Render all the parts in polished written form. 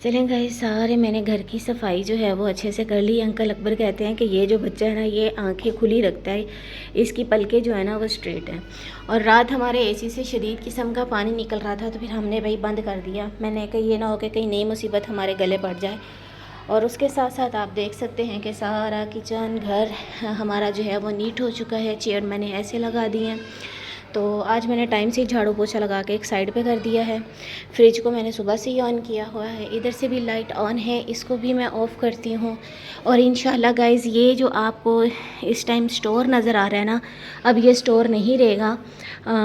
चलें गाइस, सारे मैंने घर की सफाई जो है वो अच्छे से कर ली। अंकल अकबर कहते हैं कि ये जो बच्चा है ना, ये आंखें खुली रखता है, इसकी पलकें जो है ना वो स्ट्रेट हैं। और रात हमारे एसी से शदीद किस्म का पानी निकल रहा था, तो फिर हमने भाई बंद कर दिया। मैंने कहा ये ना हो कि कहीं नई मुसीबत हमारे गले पड़ जाए। और उसके साथ साथ आप देख सकते हैं कि सारा किचन घर हमारा जो है वो नीट हो चुका है। चेयर मैंने ऐसे लगा दिए हैं। तो आज मैंने टाइम से ही झाड़ू पोछा लगा के एक साइड पे कर दिया है। फ्रिज को मैंने सुबह से ही ऑन किया हुआ है। इधर से भी लाइट ऑन है, इसको भी मैं ऑफ़ करती हूँ। और इंशाल्लाह गाइज़, ये जो आपको इस टाइम स्टोर नज़र आ रहा है ना, अब ये स्टोर नहीं रहेगा।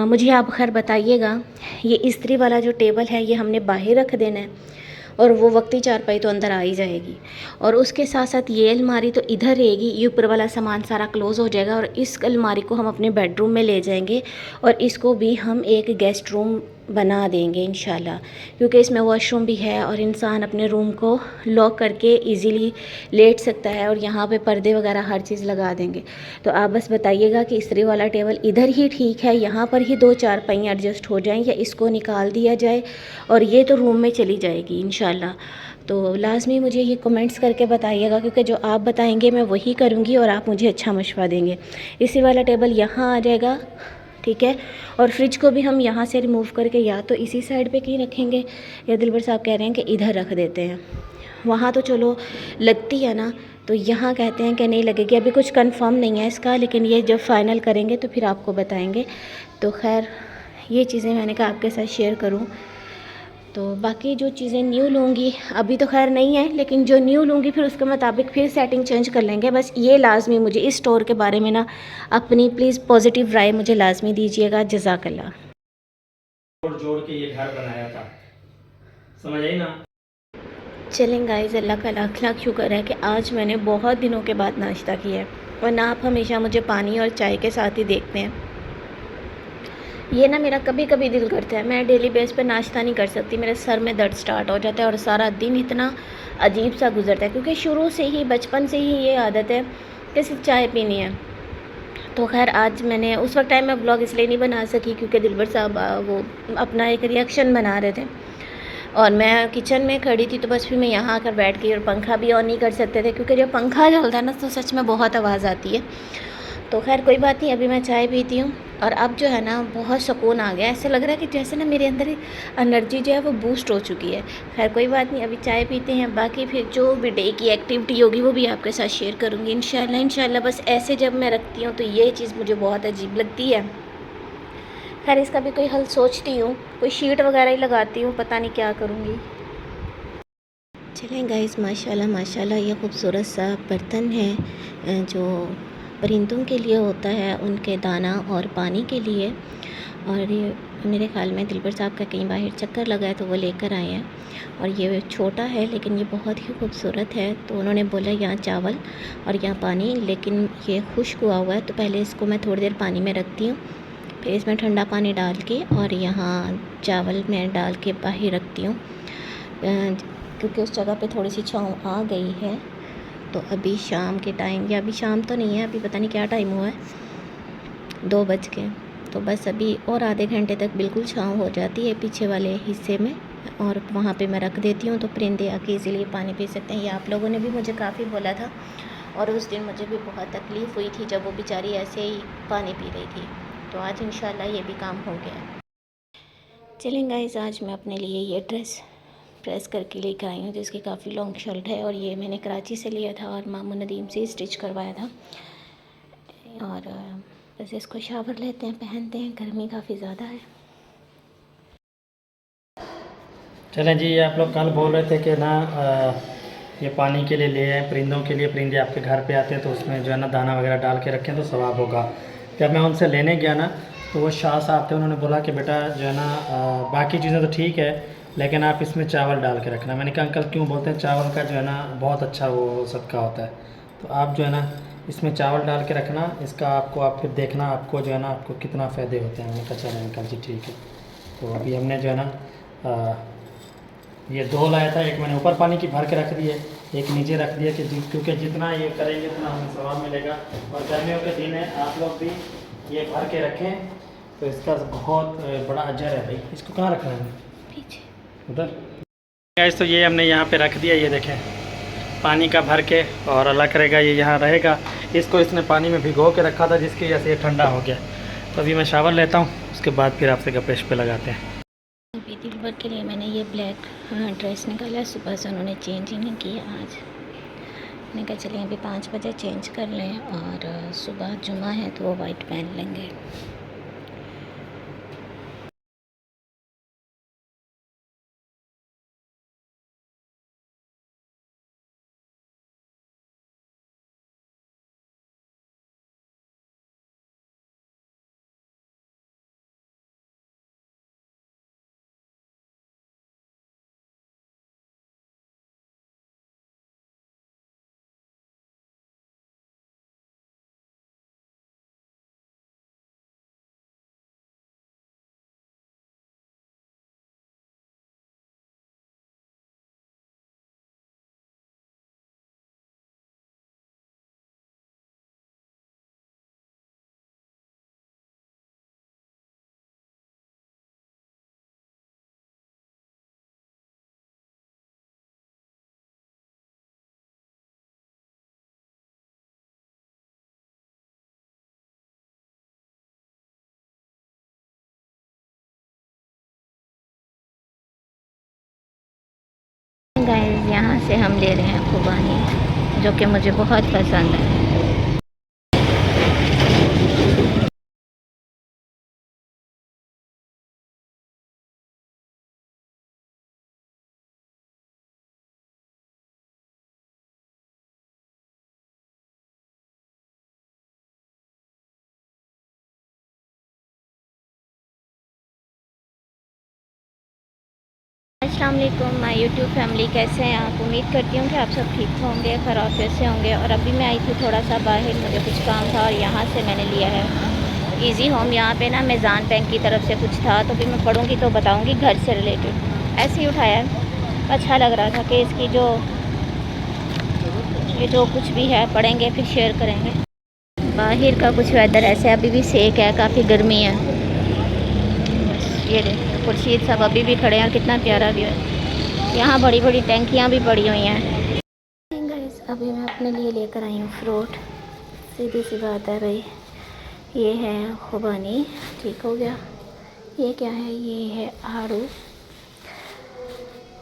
मुझे आप खैर बताइएगा। ये इस्त्री वाला जो टेबल है ये हमने बाहर रख देना है, और वो वक्ती चारपाई तो अंदर आ ही जाएगी। और उसके साथ साथ ये अलमारी तो इधर रहेगी, ये ऊपर वाला सामान सारा क्लोज़ हो जाएगा। और इस अलमारी को हम अपने बेडरूम में ले जाएंगे, और इसको भी हम एक गेस्ट रूम बना देंगे इंशाल्लाह, क्योंकि इसमें वॉशरूम भी है और इंसान अपने रूम को लॉक करके इजीली लेट सकता है। और यहाँ पे पर्दे वगैरह हर चीज़ लगा देंगे। तो आप बस बताइएगा कि इस्त्री वाला टेबल इधर ही ठीक है, यहाँ पर ही 2 चारपाई एडजस्ट हो जाएँ, या इसको निकाल दिया जाए और ये तो रूम में चली जाएगी इंशाल्लाह। तो लाज़मी मुझे ये कमेंट्स करके बताइएगा, क्योंकि जो आप बताएंगे मैं वही करूँगी और आप मुझे अच्छा मशवरा देंगे। इसी वाला टेबल यहाँ आ जाएगा, ठीक है। और फ्रिज को भी हम यहाँ से रिमूव करके या तो इसी साइड पे कहीं रखेंगे, या दिलबर साहब कह रहे हैं कि इधर रख देते हैं। वहाँ तो चलो लगती है ना, तो यहाँ कहते हैं कि नहीं लगेगी। अभी कुछ कंफर्म नहीं है इसका, लेकिन ये जब फाइनल करेंगे तो फिर आपको बताएंगे। तो खैर, ये चीज़ें मैंने कहा आपके साथ शेयर करूँ। तो बाकी जो चीज़ें न्यू लूँगी, अभी तो खैर नहीं है, लेकिन जो न्यू लूँगी फिर उसके मुताबिक फिर सेटिंग चेंज कर लेंगे। बस ये लाजमी मुझे इस स्टोर के बारे में ना अपनी प्लीज़ पॉजिटिव राय मुझे लाजमी दीजिएगा। जज़ाकल्लाह। जोड़ जोड़ के ये घर बनाया था, समझ आई ना। चलें गाइस, अल्लाह का लाख लाख शुक्र है कि आज मैंने बहुत दिनों के बाद नाश्ता किया है, वरना आप हमेशा मुझे पानी और चाय के साथ ही देखते हैं। ये ना मेरा कभी कभी दिल करता है, मैं डेली बेस पे नाश्ता नहीं कर सकती, मेरे सर में दर्द स्टार्ट हो जाता है और सारा दिन इतना अजीब सा गुजरता है, क्योंकि शुरू से ही बचपन से ही ये आदत है कि सिर्फ चाय पीनी है। तो खैर आज मैंने उस वक्त टाइम में ब्लॉग इसलिए नहीं बना सकी क्योंकि दिलबर साहब वो अपना एक रिएक्शन बना रहे थे, और मैं किचन में खड़ी थी। तो बस फिर मैं यहाँ आकर बैठ गई, और पंखा भी ऑन नहीं कर सकते थे, क्योंकि जब पंखा चलता है ना तो सच में बहुत आवाज़ आती है। तो खैर कोई बात नहीं, अभी मैं चाय पीती हूँ, और अब जो है ना बहुत सुकून आ गया। ऐसा लग रहा है कि जैसे ना मेरे अंदर एनर्जी जो है वो बूस्ट हो चुकी है। खैर कोई बात नहीं, अभी चाय पीते हैं। बाकी फिर जो भी डे की एक्टिविटी होगी वो भी आपके साथ शेयर करूँगी इंशाल्लाह। इंशाल्लाह बस ऐसे जब मैं रखती हूँ तो ये चीज़ मुझे बहुत अजीब लगती है। खैर इसका भी कोई हल सोचती हूँ, कोई शीट वगैरह ही लगाती हूँ, पता नहीं क्या करूँगी। चलें गाइस, माशाल्लाह माशाल्लाह, ये खूबसूरत सा बर्तन है जो परिंदों के लिए होता है, उनके दाना और पानी के लिए। और ये मेरे ख़्याल में दिलबर साहब का कहीं बाहर चक्कर लगा है तो वो लेकर आए हैं। और ये छोटा है लेकिन ये बहुत ही खूबसूरत है। तो उन्होंने बोला यहाँ चावल और यहाँ पानी, लेकिन ये खुश्क हुआ हुआ है, तो पहले इसको मैं थोड़ी देर पानी में रखती हूँ, फिर इसमें ठंडा पानी डाल के और यहाँ चावल में डाल के बाहर रखती हूँ, क्योंकि उस जगह पे थोड़ी सी छाँव आ गई है। तो अभी शाम के टाइम, या अभी शाम तो नहीं है, अभी पता नहीं क्या टाइम हुआ है, 2 बज के। तो बस अभी और आधे घंटे तक बिल्कुल छाँव हो जाती है पीछे वाले हिस्से में, और वहाँ पे मैं रख देती हूँ, तो परिंदे आके इजीली पानी पी सकते हैं। ये आप लोगों ने भी मुझे काफ़ी बोला था, और उस दिन मुझे भी बहुत तकलीफ़ हुई थी जब वो बेचारी ऐसे ही पानी पी रही थी। तो आज इंशाल्लाह ये भी काम हो गया। चलें गाइस, आज मैं अपने लिए ये ड्रेस प्रेस करके लेकर आई हूँ, जिसकी काफ़ी लॉन्ग शर्ट है, और ये मैंने कराची से लिया था और मामू नदीम से स्टिच करवाया था। और बस इसको शावर लेते हैं, पहनते हैं, गर्मी काफ़ी ज़्यादा है। चलें जी, आप लोग कल बोल रहे थे कि ना ये पानी के लिए ले आए परिंदों के लिए, परिंदे आपके घर पे आते हैं तो उसमें जो है ना दाना वगैरह डाल के रखें तो सवाब होगा। जब मैं उनसे लेने गया ना तो वो शाह साहब थे, उन्होंने बोला कि बेटा जो है ना बाकी चीज़ें तो ठीक है, लेकिन आप इसमें चावल डाल के रखना। मैंने कहा अंकल क्यों? बोलते हैं चावल का जो है ना बहुत अच्छा वो सदका होता है, तो आप जो है ना इसमें चावल डाल के रखना, इसका आपको आप फिर देखना आपको जो है ना आपको कितना फ़ायदे होते हैं। मैंने कहा चलें अंकल जी ठीक है। तो अभी हमने जो है ना ये 2 लाया था, एक मैंने ऊपर पानी की भर के रख दी है, एक नीचे रख दिया, कि क्योंकि जितना ये करेंगे उतना हमें सवाब मिलेगा। और गर्मियों के दिन है, आप लोग भी ये भर के रखें तो इसका बहुत बड़ा अजर है भाई। इसको कहाँ रखना है? पीछे उधर। गाइस तो ये हमने यहाँ पे रख दिया, ये देखें पानी का भर के, और अल्लाह करेगा ये यहाँ रहेगा। इसको इसने पानी में भिगो के रखा था जिसकी वजह से ये ठंडा हो गया। तो अभी मैं शावर लेता हूँ, उसके बाद फिर आपसे गप्पे शप्पे लगाते हैं। बेटी वर्क के लिए मैंने ये ब्लैक ड्रेस निकाला, सुबह से उन्होंने चेंज ही नहीं किया आज। मैंने कहा चलिए अभी 5 बजे चेंज कर लें, और सुबह जुमा है तो वो वाइट पहन लेंगे। गाइस यहाँ से हम ले रहे हैं खुबानी, जो कि मुझे बहुत पसंद है। अस्सलाम वालेकुम माय यूट्यूब फैमिली, कैसे हैं आप? उम्मीद करती हूँ कि आप सब ठीक होंगे, खैरियत से होंगे। और अभी मैं आई थी थोड़ा सा बाहर, मुझे कुछ काम था और यहाँ से मैंने लिया है इजी होम। यहाँ पे ना मेज़ान बैंक की तरफ से कुछ था, तो भी मैं पढ़ूँगी तो बताऊँगी घर से रिलेटेड। ऐसे ही उठाया है, अच्छा लग रहा था कि इसकी ये जो कुछ भी है पढ़ेंगे फिर शेयर करेंगे। बाहर का कुछ वेदर ऐसे अभी भी सेक है, काफ़ी गर्मी है। ये खुर्शीद साहब अभी भी खड़े हैं, कितना प्यारा व्यू है। यहाँ बड़ी बड़ी टैंकियाँ भी पड़ी हुई हैं। गाइस अभी मैं अपने लिए लेकर आई हूँ फ्रूट। सीधी सी बात है भाई, ये है खुबानी, ठीक हो गया। ये क्या है? ये है आड़ू।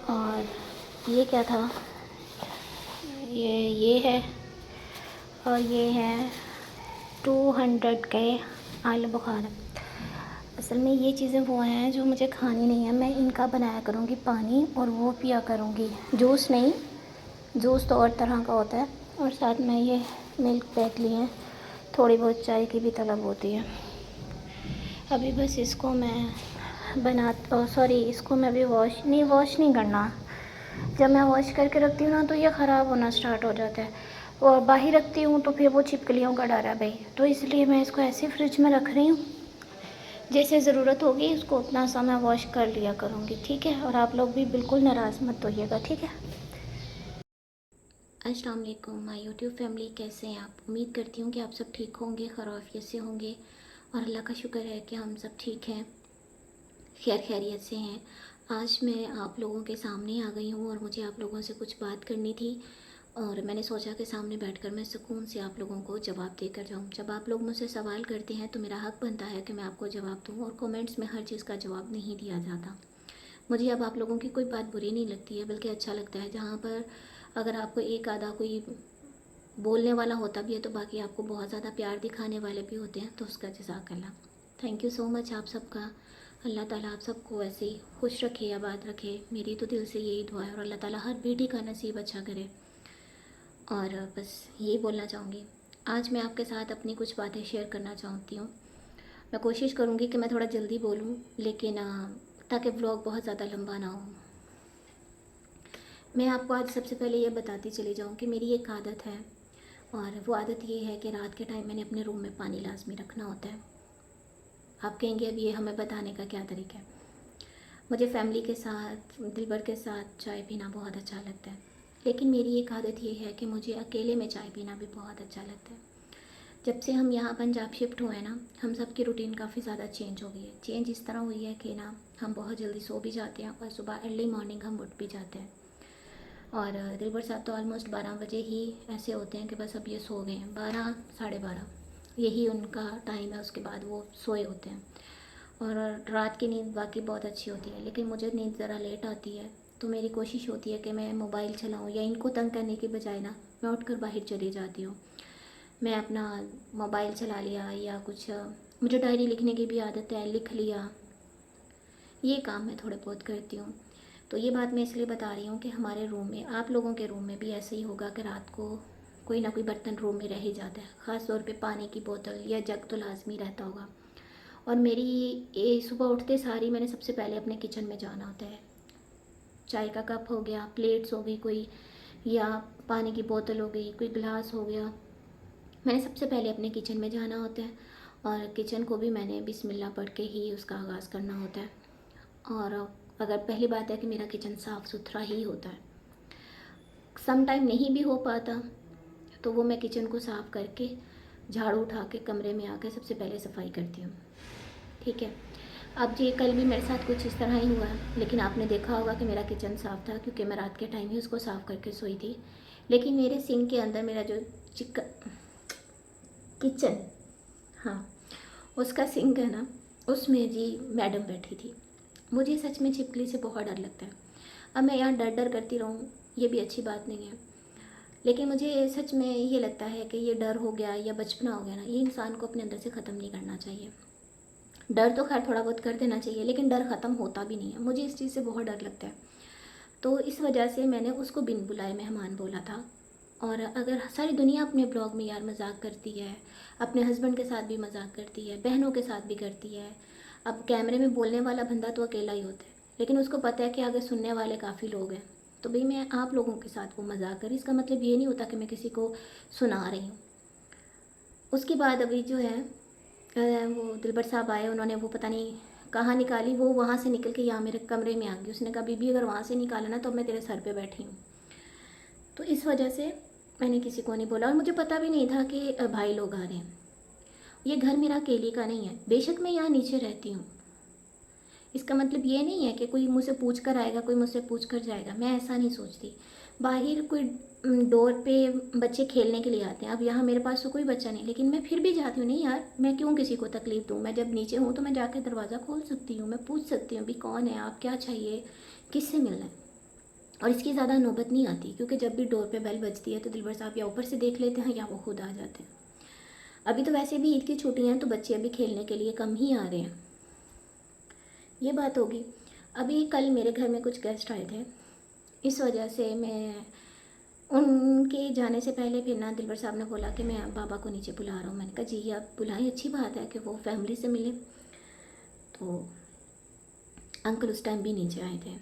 और ये क्या था? ये है, और ये है 200 के आलू बुखारा। असल में ये चीज़ें वो हैं जो मुझे खानी नहीं है, मैं इनका बनाया करूँगी पानी और वो पिया करूँगी, जूस नहीं। जूस तो और तरह का होता है। और साथ में ये मिल्क पैक लिए हैं, थोड़ी बहुत चाय की भी तलब होती है। अभी बस इसको मैं इसको मैं अभी वॉश नहीं करना। जब मैं वॉश करके रखती हूँ ना तो ये ख़राब होना स्टार्ट हो जाता है, और बाहर रखती हूँ तो फिर वो छिपकलियों का डर है भाई। तो इसलिए मैं इसको ऐसे फ्रिज में रख रही हूँ, जैसे ज़रूरत होगी उसको उतना सा मैं वॉश कर लिया करूँगी, ठीक है। और आप लोग भी बिल्कुल नाराज़ मत होइएगा, ठीक है। अस्सलाम वालेकुम माय यूट्यूब फैमिली, कैसे हैं आप? उम्मीद करती हूँ कि आप सब ठीक होंगे, खैरियत से होंगे। और अल्लाह का शुक्र है कि हम सब ठीक हैं, खैरियत से हैं। आज मैं आप लोगों के सामने आ गई हूँ और मुझे आप लोगों से कुछ बात करनी थी, और मैंने सोचा कि सामने बैठकर मैं सुकून से आप लोगों को जवाब देकर जाऊँ। जब आप लोग मुझसे सवाल करते हैं तो मेरा हक़ बनता है कि मैं आपको जवाब दूँ, और कमेंट्स में हर चीज़ का जवाब नहीं दिया जाता। मुझे अब आप लोगों की कोई बात बुरी नहीं लगती है, बल्कि अच्छा लगता है जहाँ पर अगर आपको एक आधा कोई बोलने वाला होता भी है तो बाकी आपको बहुत ज़्यादा प्यार दिखाने वाले भी होते हैं, तो उसका जज़ाकल्लाह। थैंक यू सो मच आप सबका। अल्लाह ताला आप सबको ऐसे ही खुश रखे, आबाद रखे। मेरी तो दिल से यही दुआ है, और अल्लाह ताला हर बेटी का नसीब अच्छा करे। और बस यही बोलना चाहूँगी। आज मैं आपके साथ अपनी कुछ बातें शेयर करना चाहती हूँ। मैं कोशिश करूँगी कि मैं थोड़ा जल्दी बोलूँ, लेकिन ताकि व्लॉग बहुत ज़्यादा लंबा ना हो। मैं आपको आज सबसे पहले ये बताती चली जाऊँ कि मेरी एक आदत है, और वो आदत ये है कि रात के टाइम मैंने अपने रूम में पानी लाजमी रखना होता है। आप कहेंगे अब ये हमें बताने का क्या तरीका है? मुझे फैमिली के साथ, दिलबर के साथ चाय पीना बहुत अच्छा लगता है, लेकिन मेरी एक आदत ये है कि मुझे अकेले में चाय पीना भी बहुत अच्छा लगता है। जब से हम यहाँ पंजाब शिफ्ट हुए ना, हम सब की रूटीन काफ़ी ज़्यादा चेंज हो गई है। चेंज इस तरह हुई है कि ना हम बहुत जल्दी सो भी जाते हैं और सुबह अर्ली मॉर्निंग हम उठ भी जाते हैं। और दिलबर साहब तो ऑलमोस्ट 12 बजे ही ऐसे होते हैं कि बस अब ये सो गए हैं, 12 साढ़े 12 यही उनका टाइम है, उसके बाद वो सोए होते हैं। और रात की नींद बाकी बहुत अच्छी होती है, लेकिन मुझे नींद ज़रा लेट आती है, तो मेरी कोशिश होती है कि मैं मोबाइल चलाऊँ, या इनको तंग करने की बजाय ना मैं उठकर बाहर चली जाती हूँ। मैं अपना मोबाइल चला लिया या कुछ, मुझे डायरी लिखने की भी आदत है, लिख लिया, ये काम मैं थोड़े बहुत करती हूँ। तो ये बात मैं इसलिए बता रही हूँ कि हमारे रूम में, आप लोगों के रूम में भी ऐसे ही होगा कि रात को कोई ना कोई बर्तन रूम में रह ही जाता है, ख़ास तौर पे पानी की बोतल या जग तो लाजमी रहता होगा। और मेरी ये सुबह उठते सार ही मैंने सबसे पहले अपने किचन में जाना होता है। चाय का कप हो गया, प्लेट्स हो गई कोई, या पानी की बोतल हो गई, कोई गिलास हो गया, मैंने सबसे पहले अपने किचन में जाना होता है। और किचन को भी मैंने बिस्मिल्लाह पढ़ के ही उसका आगाज़ करना होता है। और अगर पहली बात है कि मेरा किचन साफ़ सुथरा ही होता है। सम टाइम नहीं भी हो पाता तो वो मैं किचन को साफ़ करके झाड़ू उठा के कमरे में आकर सबसे पहले सफाई करती हूँ। ठीक है। अब ये कल भी मेरे साथ कुछ इस तरह ही हुआ है, लेकिन आपने देखा होगा कि मेरा किचन साफ़ था क्योंकि मैं रात के टाइम ही उसको साफ़ करके सोई थी। लेकिन मेरे सिंक के अंदर मेरा जो किचन, हाँ, उसका सिंक है ना, उसमें जी मैडम बैठी थी। मुझे सच में छिपकली से बहुत डर लगता है। अब मैं यहाँ डर डर करती रहूँ ये भी अच्छी बात नहीं है, लेकिन मुझे सच में ये लगता है कि ये डर हो गया या बचपना हो गया ना, ये इंसान को अपने अंदर से ख़त्म नहीं करना चाहिए। डर तो खैर थोड़ा बहुत कर देना चाहिए, लेकिन डर ख़त्म होता भी नहीं है। मुझे इस चीज़ से बहुत डर लगता है, तो इस वजह से मैंने उसको बिन बुलाए मेहमान बोला था। और अगर सारी दुनिया अपने ब्लॉग में यार मजाक करती है, अपने हस्बैंड के साथ भी मजाक करती है, बहनों के साथ भी करती है, अब कैमरे में बोलने वाला बंदा तो अकेला ही होता है, लेकिन उसको पता है कि आगे सुनने वाले काफ़ी लोग हैं, तो भाई मैं आप लोगों के साथ वो मजाक करी, इसका मतलब ये नहीं होता कि मैं किसी को सुना रही हूँ। उसके बाद अभी जो है वो दिलबर साहब आए, उन्होंने वो पता नहीं कहाँ निकाली, वो वहाँ से निकल के यहाँ मेरे कमरे में आ गई। उसने कहा बीबी अगर वहाँ से निकाला ना तो मैं तेरे सर पे बैठी हूँ। तो इस वजह से मैंने किसी को नहीं बोला, और मुझे पता भी नहीं था कि भाई लोग आ रहे हैं। ये घर मेरा अकेले का नहीं है, बेशक मैं यहाँ नीचे रहती हूँ, इसका मतलब ये नहीं है कि कोई मुझसे पूछ कर आएगा, कोई मुझसे पूछ कर जाएगा, मैं ऐसा नहीं सोचती। बाहर कोई डोर पे बच्चे खेलने के लिए आते हैं, अब यहाँ मेरे पास तो कोई बच्चा नहीं, लेकिन मैं फिर भी जाती हूँ, नहीं यार मैं क्यों किसी को तकलीफ़ दूँ, मैं जब नीचे हूँ तो मैं जाकर दरवाज़ा खोल सकती हूँ, मैं पूछ सकती हूँ भी कौन है आप, क्या चाहिए, किससे मिलना है। और इसकी ज़्यादा नौबत नहीं आती, क्योंकि जब भी डोर पे बेल बजती है तो दिलबर साहब या ऊपर से देख लेते हैं या वो खुद आ जाते हैं। अभी तो वैसे भी ईद की छुट्टियाँ हैं तो बच्चे अभी खेलने के लिए कम ही आ रहे हैं। ये बात होगी। अभी कल मेरे घर में कुछ गेस्ट आए थे, इस वजह से मैं उनके जाने से पहले फिर ना दिलबर साहब ने बोला कि मैं बाबा को नीचे बुला रहा हूँ। मैंने कहा जी आप बुलाएं, अच्छी बात है कि वो फैमिली से मिले। तो अंकल उस टाइम भी नीचे आए थे।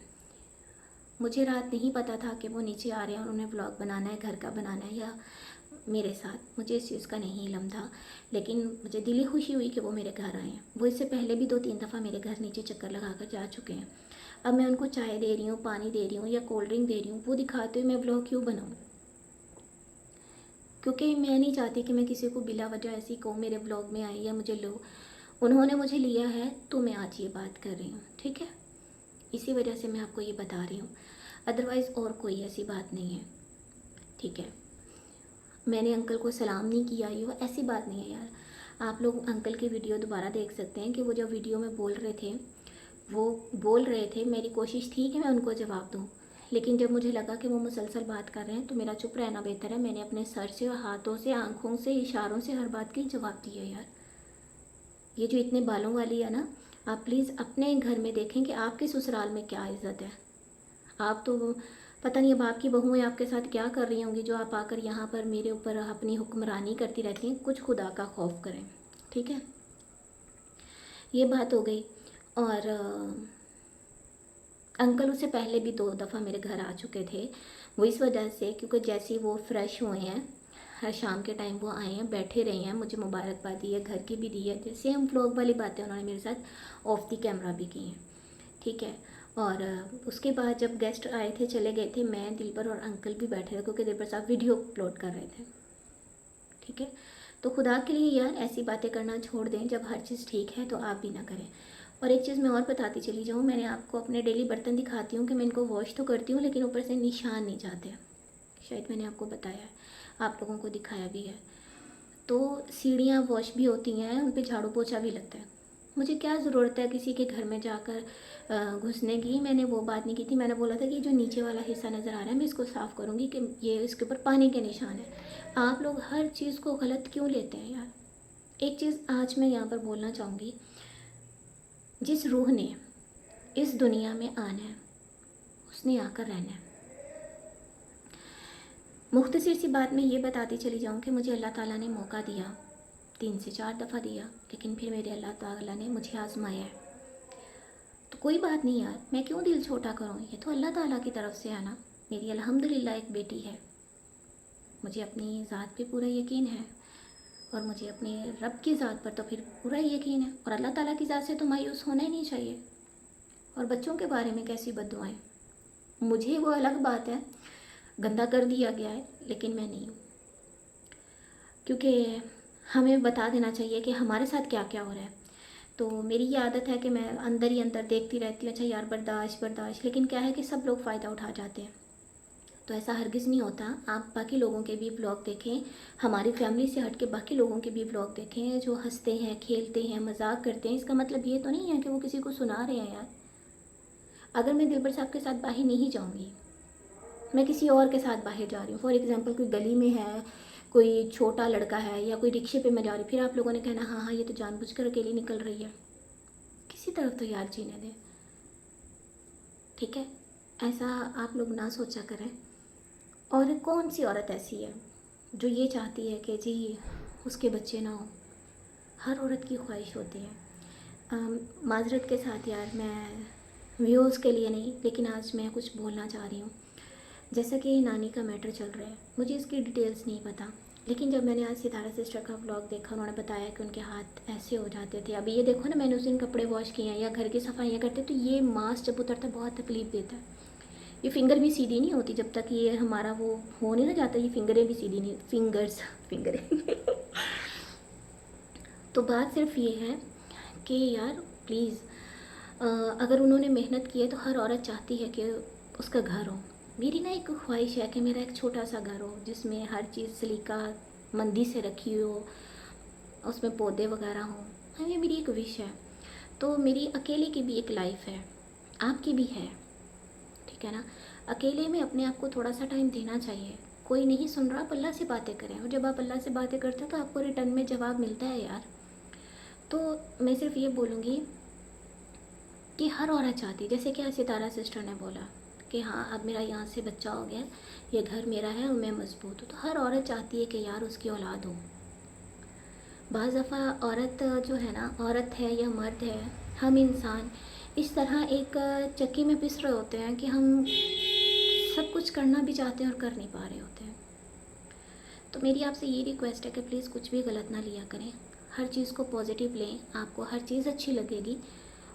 मुझे रात नहीं पता था कि वो नीचे आ रहे हैं और उन्हें व्लॉग बनाना है, घर का बनाना है या मेरे साथ, मुझे इस चीज़ का नहीं इल्म था, लेकिन मुझे दिली खुशी हुई कि वो मेरे घर आए हैं। वो इससे पहले भी 2-3 दफ़ा मेरे घर नीचे चक्कर लगा कर जा चुके हैं। अब मैं उनको चाय दे रही हूँ, पानी दे रही हूँ या कोल्ड ड्रिंक दे रही हूँ, वो दिखाते हुए मैं व्लॉग क्यों बनाऊँ? क्योंकि मैं नहीं चाहती कि मैं किसी को बिला वजह ऐसी कहूँ मेरे ब्लॉग में आए या मुझे लो, उन्होंने मुझे लिया है तो मैं आज ये बात कर रही हूँ, ठीक है। इसी वजह से मैं आपको ये बता रही हूँ, अदरवाइज़ और कोई ऐसी बात नहीं है, ठीक है। मैंने अंकल को सलाम नहीं किया, ये वो ऐसी बात नहीं है यार। आप लोग अंकल की वीडियो दोबारा देख सकते हैं कि वो जब वीडियो में बोल रहे थे, वो बोल रहे थे, मेरी कोशिश थी कि मैं उनको जवाब दूँ, लेकिन जब मुझे लगा कि वो मुसलसल बात कर रहे हैं तो मेरा चुप रहना बेहतर है। मैंने अपने सर से और हाथों से, आँखों से, इशारों से हर बात की जवाब दिया यार। ये जो इतने बालों वाली है ना, आप प्लीज़ अपने घर में देखें कि आपके ससुराल में क्या इज़्ज़त है। आप तो पता नहीं अब आपकी बहुएँ आपके साथ क्या कर रही होंगी जो आप आकर यहाँ पर मेरे ऊपर अपनी हुक्मरानी करती रहती हैं। कुछ खुदा का खौफ करें, ठीक है। ये बात हो गई। और अंकल उससे पहले भी 2 दफ़ा मेरे घर आ चुके थे, वो इस वजह से क्योंकि जैसे ही वो फ्रेश हुए हैं, हर शाम के टाइम वो आए हैं, बैठे रहे हैं, मुझे मुबारकबाद दी है, घर की भी दी है, जैसे हम व्लॉग वाली बातें उन्होंने मेरे साथ ऑफ दी कैमरा भी की हैं, ठीक है। और उसके बाद जब गेस्ट आए थे, चले गए थे, मैं, दिलबर और अंकल भी बैठे थे क्योंकि दिलबर साहब वीडियो अपलोड कर रहे थे, ठीक है। तो खुदा के लिए यार ऐसी बातें करना छोड़ दें, जब हर चीज़ ठीक है तो आप भी ना करें। और एक चीज़ मैं और बताती चली जाऊँ, मैंने आपको अपने डेली बर्तन दिखाती हूँ कि मैं इनको वॉश तो करती हूँ लेकिन ऊपर से निशान नहीं जाते, शायद मैंने आपको बताया है, आप लोगों को दिखाया भी है। तो सीढ़ियाँ वॉश भी होती हैं, उन पे झाड़ू पोछा भी लगता है। मुझे क्या ज़रूरत है किसी के घर में जाकर घुसने की। मैंने वो बात नहीं की थी, मैंने बोला था कि जो नीचे वाला हिस्सा नज़र आ रहा है मैं इसको साफ़ करूँगी कि ये इसके ऊपर पानी के निशान है। आप लोग हर चीज़ को गलत क्यों लेते हैं यार। एक चीज़ आज मैं यहाँ पर बोलना चाहूँगी, जिस रूह ने इस दुनिया में आना है उसने आकर रहना है। मुख्तसर सी बात मैं ये बताती चली जाऊँ कि मुझे अल्लाह ताला ने मौका दिया, 3 से 4 दफ़ा दिया, लेकिन फिर मेरे अल्लाह ताला ने मुझे आज़माया है। तो कोई बात नहीं यार, मैं क्यों दिल छोटा करूँ, ये तो अल्लाह ताला की तरफ से है ना। मेरी अल्हम्दुलिल्लाह एक बेटी है, मुझे अपनी ज़ात पे पूरा यकीन है और मुझे अपने रब की ज़ात पर तो फिर पूरा यकीन है, और अल्लाह ताला की ज़ात से तो मायूस होना ही नहीं चाहिए। और बच्चों के बारे में कैसी बद्दुआएं, मुझे वो अलग बात है, गंदा कर दिया गया है, लेकिन मैं नहीं हूँ, क्योंकि हमें बता देना चाहिए कि हमारे साथ क्या क्या हो रहा है। तो मेरी ये आदत है कि मैं अंदर ही अंदर देखती रहती हूँ, अच्छा यार बर्दाश्त बर्दाश्त, लेकिन क्या है कि सब लोग फ़ायदा उठा जाते हैं। तो ऐसा हरगिज़ नहीं होता। आप बाकी लोगों के भी ब्लॉग देखें, हमारी फैमिली से हट के बाकी लोगों के भी ब्लॉग देखें जो हंसते हैं, खेलते हैं, मजाक करते हैं। इसका मतलब ये तो नहीं है कि वो किसी को सुना रहे हैं यार। अगर मैं दिलबर साहब के साथ बाहर नहीं जाऊँगी, मैं किसी और के साथ बाहर जा रही हूँ, फॉर एग्ज़ाम्पल कोई गली में है, कोई छोटा लड़का है या कोई रिक्शे पे मैं जा रही हूँ, फिर आप लोगों ने कहना हाँ हाँ ये तो जानबूझकर अकेली निकल रही है। किसी तरफ तो यार जीने दें, ठीक है। ऐसा आप लोग ना सोचा करें। और कौन सी औरत ऐसी है जो ये चाहती है कि जी उसके बच्चे ना हो। हर औरत की ख्वाहिश होती है। माजरत के साथ यार, मैं व्यूज़ के लिए नहीं, लेकिन आज मैं कुछ बोलना चाह रही हूँ। जैसा कि नानी का मैटर चल रहा है, मुझे इसकी डिटेल्स नहीं पता, लेकिन जब मैंने आज सितारा सिस्टर का व्लॉग देखा, उन्होंने बताया कि उनके हाथ ऐसे हो जाते थे। अभी ये देखो ना, मैंने उस दिन कपड़े वॉश किए हैं या घर की सफाइयाँ करते, तो ये मांस जब उतरता बहुत तकलीफ़ देता है। ये फिंगर भी सीधी नहीं होती जब तक ये हमारा वो हो नहीं ना जाता, ये फिंगरें भी सीधी नहीं, फिंगरें तो बात सिर्फ ये है कि यार प्लीज़, अगर उन्होंने मेहनत की है तो हर औरत चाहती है कि उसका घर हो। मेरी ना एक ख्वाहिश है कि मेरा एक छोटा सा घर हो जिसमें हर चीज़ सलीका मंदी से रखी हो, उसमें पौधे वगैरह हों। ये मेरी एक विश है। तो मेरी अकेले की भी एक लाइफ है, आपकी भी है, ठीक है ना। अकेले में अपने आप को थोड़ा सा टाइम देना चाहिए। कोई नहीं सुन रहा, आप अल्लाह से बातें करें, और जब आप अल्लाह से बातें करते हो तो आपको रिटर्न में जवाब मिलता है यार। तो मैं सिर्फ ये बोलूँगी कि हर औरत चाहती, जैसे कि आज सितारा सिस्टर ने बोला कि हाँ अब मेरा यहाँ से बच्चा हो गया, ये घर मेरा है और मैं मजबूत हूँ, तो हर औरत चाहती है कि यार उसकी औलाद हो। बाज़ दफ़ा औरत जो है ना, औरत है या मर्द है, हम इंसान इस तरह एक चक्की में पिस रहे होते हैं कि हम सब कुछ करना भी चाहते हैं और कर नहीं पा रहे होते हैं। तो मेरी आपसे ये रिक्वेस्ट है कि प्लीज़ कुछ भी गलत ना लिया करें, हर चीज़ को पॉजिटिव लें, आपको हर चीज़ अच्छी लगेगी।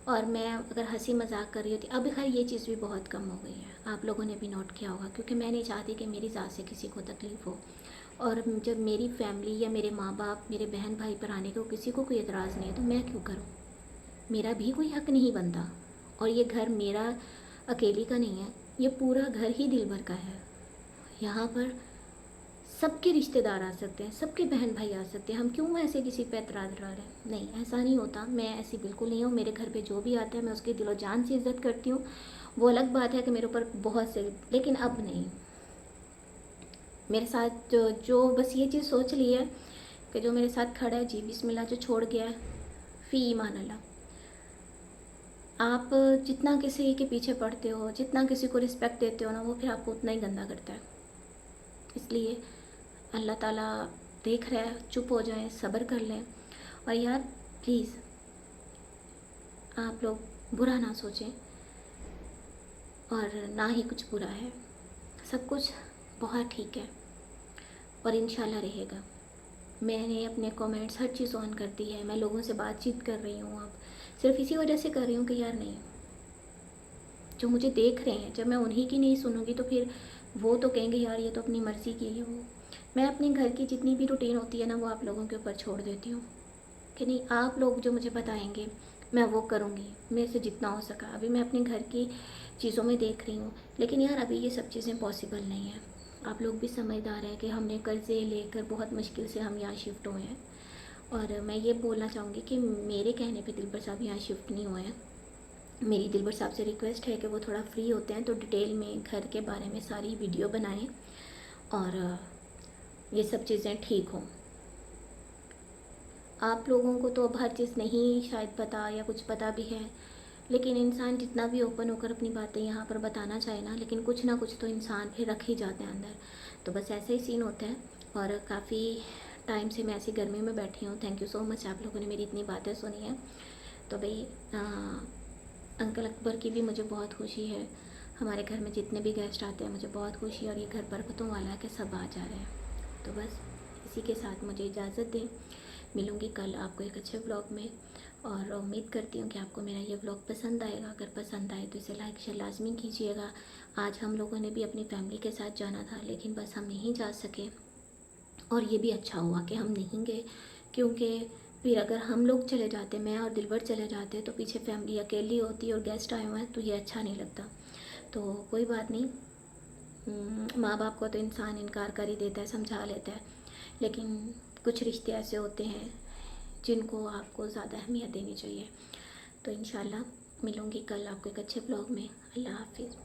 और मैं अगर हंसी मजाक कर रही होती, अब खैर ये चीज़ भी बहुत कम हो गई है, आप लोगों ने भी नोट किया होगा, क्योंकि मैं नहीं चाहती कि मेरी ज़ात से किसी को तकलीफ़ हो। और जब मेरी फैमिली या मेरे माँ बाप, मेरे बहन भाई पर आने को किसी को कोई एतराज़ नहीं है तो मैं क्यों करूँ, मेरा भी कोई हक़ नहीं बनता। और ये घर मेरा अकेली का नहीं है, ये पूरा घर ही दिल भर का है। यहाँ पर सबके रिश्तेदार आ सकते हैं, सबके बहन भाई आ सकते हैं, हम क्यों ऐसे किसी पे एतराज़ ला रहे हैं। नहीं, ऐसा नहीं होता, मैं ऐसी बिल्कुल नहीं हूँ। मेरे घर पे जो भी आता है मैं उसकी दिलो जान से इज़्ज़त करती हूँ। वो अलग बात है कि मेरे ऊपर बहुत से, लेकिन अब नहीं। मेरे साथ जो बस ये चीज़ सोच ली है कि जो मेरे साथ खड़ा है, जी बिस्मिल्लाह, जो छोड़ गया है फ़ी ईमान अल्लाह। आप जितना किसी के पीछे पड़ते हो, जितना किसी को रिस्पेक्ट देते हो ना, वो फिर आपको उतना ही गंदा करता है। इसलिए अल्लाह ताला देख रहा है, चुप हो जाएं, सब्र कर लें। और यार प्लीज़ आप लोग बुरा ना सोचें, और ना ही कुछ बुरा है, सब कुछ बहुत ठीक है और इंशाल्लाह रहेगा। मैंने अपने कमेंट्स हर चीज़ ऑन कर दी है, मैं लोगों से बातचीत कर रही हूँ अब, सिर्फ इसी वजह से कर रही हूँ कि यार नहीं, जो मुझे देख रहे हैं, जब मैं उन्हीं की नहीं सुनूंगी तो फिर वो तो कहेंगे यार ये तो अपनी मर्ज़ी की है वो। मैं अपने घर की जितनी भी रूटीन होती है ना, वो आप लोगों के ऊपर छोड़ देती हूँ कि नहीं, आप लोग जो मुझे बताएंगे मैं वो करूँगी, मेरे से जितना हो सका। अभी मैं अपने घर की चीज़ों में देख रही हूँ, लेकिन यार अभी ये सब चीज़ें पॉसिबल नहीं है। आप लोग भी समझदार हैं कि हमने कर्ज़े लेकर बहुत मुश्किल से हम यहाँ शिफ्ट हुए हैं। और मैं ये बोलना चाहूँगी कि मेरे कहने पे दिलबर साहब यहाँ शिफ्ट नहीं हुए हैं। मेरी दिलबर साहब से रिक्वेस्ट है कि वो थोड़ा फ्री होते हैं तो डिटेल में घर के बारे में सारी वीडियो बनाएं और ये सब चीज़ें ठीक हों। आप लोगों को तो अब हर चीज़ नहीं शायद पता या कुछ पता भी है, लेकिन इंसान जितना भी ओपन होकर अपनी बातें यहाँ पर बताना चाहे ना, लेकिन कुछ ना कुछ तो इंसान फिर रख ही जाते हैं अंदर। तो बस ऐसे ही सीन होता है। और काफ़ी टाइम से मैं ऐसी गर्मी में बैठी हूँ। थैंक यू सो मच, आप लोगों ने मेरी इतनी बातें सुनी हैं। तो भाई अंकल अकबर की भी मुझे बहुत खुशी है। हमारे घर में जितने भी गेस्ट आते हैं मुझे बहुत खुशी है, और ये घर बरकतों वाला है कि सब आ जा रहे हैं। तो बस इसी के साथ मुझे इजाज़त दें। मिलूँगी कल आपको एक अच्छे व्लॉग में, और उम्मीद करती हूँ कि आपको मेरा ये व्लॉग पसंद आएगा। अगर पसंद आए तो इसे लाइक शेयर लाजमी कीजिएगा। आज हम लोगों ने भी अपनी फैमिली के साथ जाना था, लेकिन बस हम नहीं जा सके, और ये भी अच्छा हुआ कि हम नहीं गए, क्योंकि फिर अगर हम लोग चले जाते, मैं और दिलबर चले जाते, तो पीछे फैमिली अकेली होती और गेस्ट आए हुए हैं, तो ये अच्छा नहीं लगता। तो कोई बात नहीं, माँ बाप को तो इंसान इनकार कर ही देता है, समझा लेता है, लेकिन कुछ रिश्ते ऐसे होते हैं जिनको आपको ज़्यादा अहमियत देनी चाहिए। तो इंशाल्लाह मिलूँगी कल आपको एक अच्छे ब्लॉग में। अल्लाह हाफिज़।